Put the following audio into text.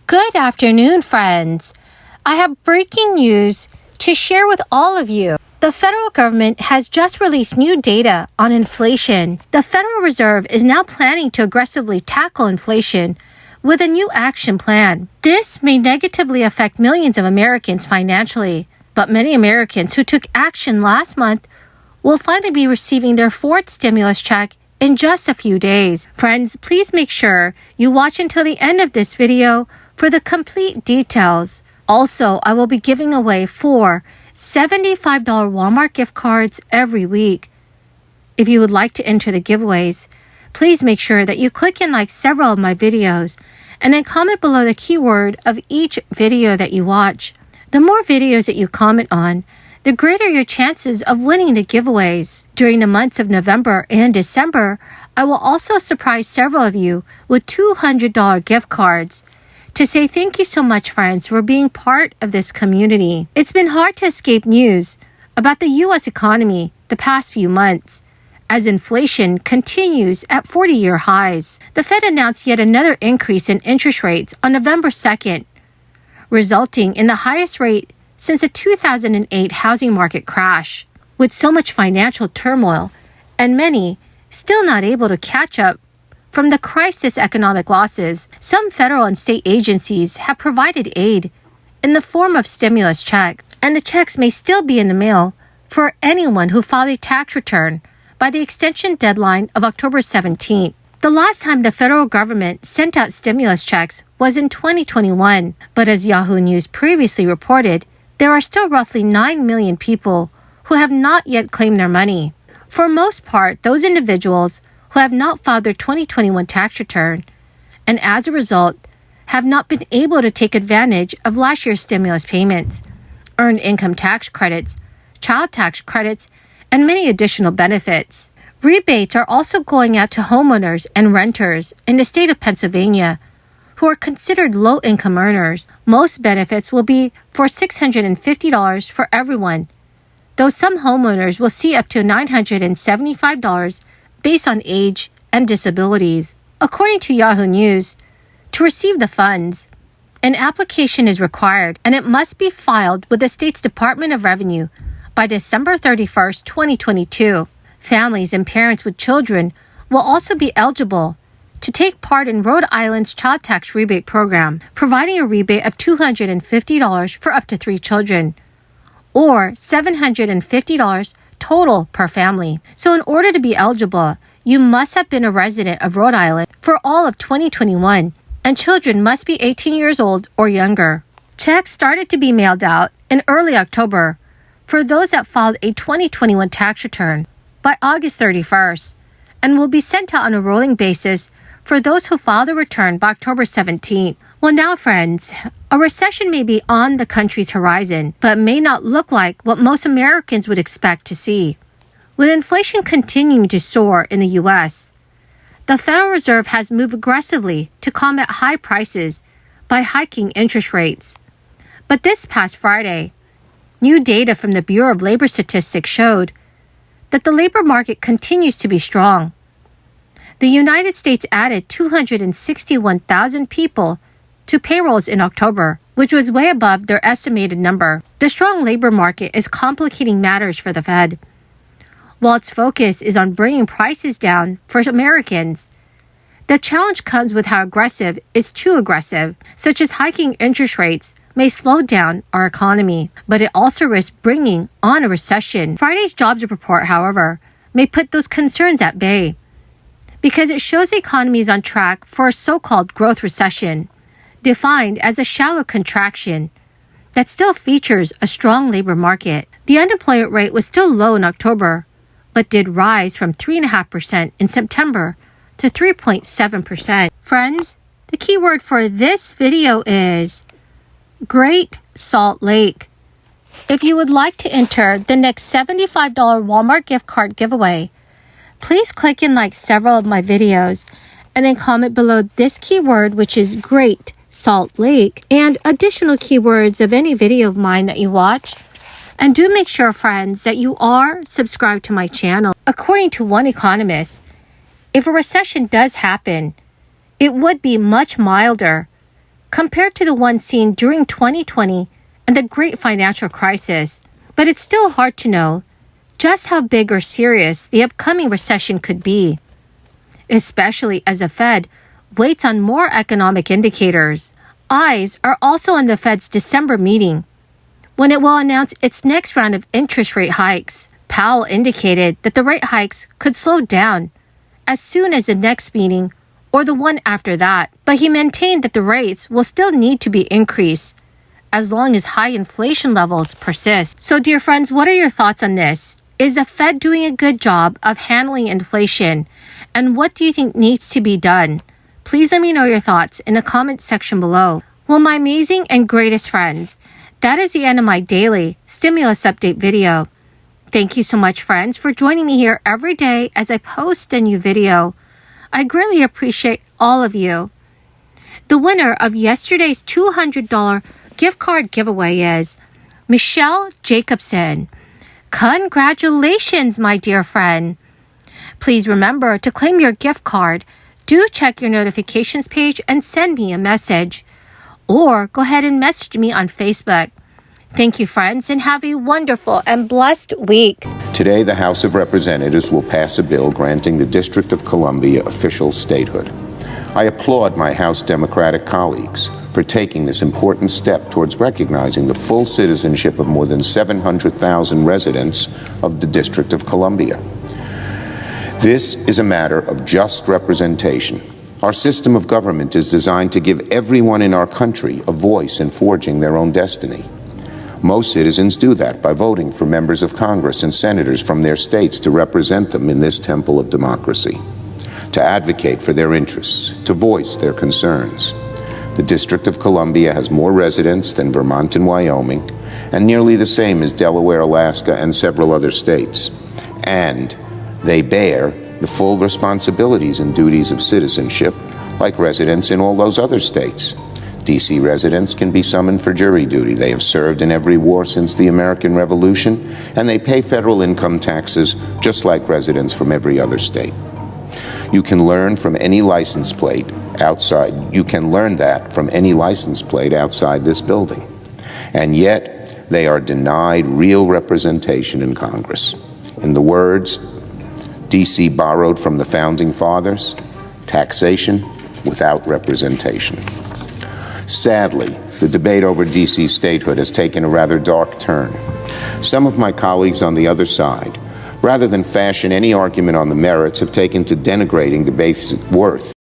Good afternoon, friends. I have breaking news to share with all of you. The federal government has just released new data on inflation. The Federal Reserve is now planning to aggressively tackle inflation with a new action plan. This may negatively affect millions of Americans financially, but many Americans who took action last month will finally be receiving their fourth stimulus check in just a few days. Friends, please make sure you watch until the end of this video for the complete details. Also, I will be giving away 4 $75 Walmart gift cards every week. If you would like to enter the giveaways, please make sure that you click and like several of my videos and then comment below the keyword of each video that you watch. The more videos that you comment on, the greater your chances of winning the giveaways. During the months of November and December, I will also surprise several of you with $200 gift cards to say thank you so much, friends, for being part of this community. It's been hard to escape news about the U.S. economy the past few months, as inflation continues at 40-year highs. The Fed announced yet another increase in interest rates on November 2nd, resulting in the highest rate since the 2008 housing market crash. With so much financial turmoil and many still not able to catch up from the crisis economic losses, some federal and state agencies have provided aid in the form of stimulus checks, and the checks may still be in the mail for anyone who filed a tax return by the extension deadline of October 17th. The last time the federal government sent out stimulus checks was in 2021, but as Yahoo News previously reported, there are still roughly 9 million people who have not yet claimed their money. For most part, those individuals who have not filed their 2021 tax return, and as a result, have not been able to take advantage of last year's stimulus payments, earned income tax credits, child tax credits, and many additional benefits. Rebates are also going out to homeowners and renters in the state of Pennsylvania who are considered low-income earners. Most benefits will be for $650 for everyone, though some homeowners will see up to $975 based on age and disabilities. According to Yahoo News, to receive the funds, an application is required and it must be filed with the state's Department of Revenue by December 31st, 2022. Families and parents with children will also be eligible to take part in Rhode Island's child tax rebate program, providing a rebate of $250 for up to 3 children, or $750 total per family. So in order to be eligible, you must have been a resident of Rhode Island for all of 2021, and children must be 18 years old or younger. Checks started to be mailed out in early October for those that filed a 2021 tax return by August 31st, and will be sent out on a rolling basis for those who filed a return by October 17th. Well, now, friends, a recession may be on the country's horizon, but may not look like what most Americans would expect to see. With inflation continuing to soar in the U.S., the Federal Reserve has moved aggressively to combat high prices by hiking interest rates. But this past Friday, new data from the Bureau of Labor Statistics showed that the labor market continues to be strong. The United States added 261,000 people to payrolls in October, which was way above their estimated number. The strong labor market is complicating matters for the Fed. While its focus is on bringing prices down for Americans, the challenge comes with how aggressive is too aggressive, such as hiking interest rates may slow down our economy, but it also risks bringing on a recession. Friday's jobs report, however, may put those concerns at bay, because it shows the economy is on track for a so-called growth recession, defined as a shallow contraction that still features a strong labor market. The unemployment rate was still low in October, but did rise from 3.5% in September to 3.7%. Friends, the key word for this video is Great Salt Lake. If you would like to enter the next $75 Walmart gift card giveaway, please click and like several of my videos and then comment below this keyword, which is Great Salt Lake, and additional keywords of any video of mine that you watch. And do make sure, friends, that you are subscribed to my channel. According to one economist, if a recession does happen, it would be much milder compared to the one seen during 2020 and the great financial crisis. But it's still hard to know just how big or serious the upcoming recession could be, especially as the Fed waits on more economic indicators. Eyes are also on the Fed's December meeting, when it will announce its next round of interest rate hikes. Powell indicated that the rate hikes could slow down as soon as the next meeting or the one after that, but he maintained that the rates will still need to be increased as long as high inflation levels persist. So, dear friends, what are your thoughts on this? Is the Fed doing a good job of handling inflation? And what do you think needs to be done? Please let me know your thoughts in the comments section below. Well, my amazing and greatest friends, that is the end of my daily stimulus update video. Thank you so much, friends, for joining me here every day as I post a new video. I greatly appreciate all of you. The winner of yesterday's $200 gift card giveaway is Michelle Jacobson. Congratulations, my dear friend. Please remember to claim your gift card. Do check your notifications page and send me a message. Or go ahead and message me on Facebook. Thank you, friends, and have a wonderful and blessed week. Today, the House of Representatives will pass a bill granting the District of Columbia official statehood. I applaud my House Democratic colleagues for taking this important step towards recognizing the full citizenship of more than 700,000 residents of the District of Columbia. This is a matter of just representation. Our system of government is designed to give everyone in our country a voice in forging their own destiny. Most citizens do that by voting for members of Congress and senators from their states to represent them in this temple of democracy, to advocate for their interests, to voice their concerns. The District of Columbia has more residents than Vermont and Wyoming, and nearly the same as Delaware, Alaska, and several other states. And they bear the full responsibilities and duties of citizenship, like residents in all those other states. D.C. residents can be summoned for jury duty. They have served in every war since the American Revolution, and they pay federal income taxes just like residents from every other state. You can learn from any license plate outside. You can learn that from any license plate outside this building. And yet, they are denied real representation in Congress. In the words D.C. borrowed from the Founding Fathers, taxation without representation. Sadly, the debate over D.C. statehood has taken a rather dark turn. Some of my colleagues on the other side, rather than fashion any argument on the merits, have taken to denigrating the basic worth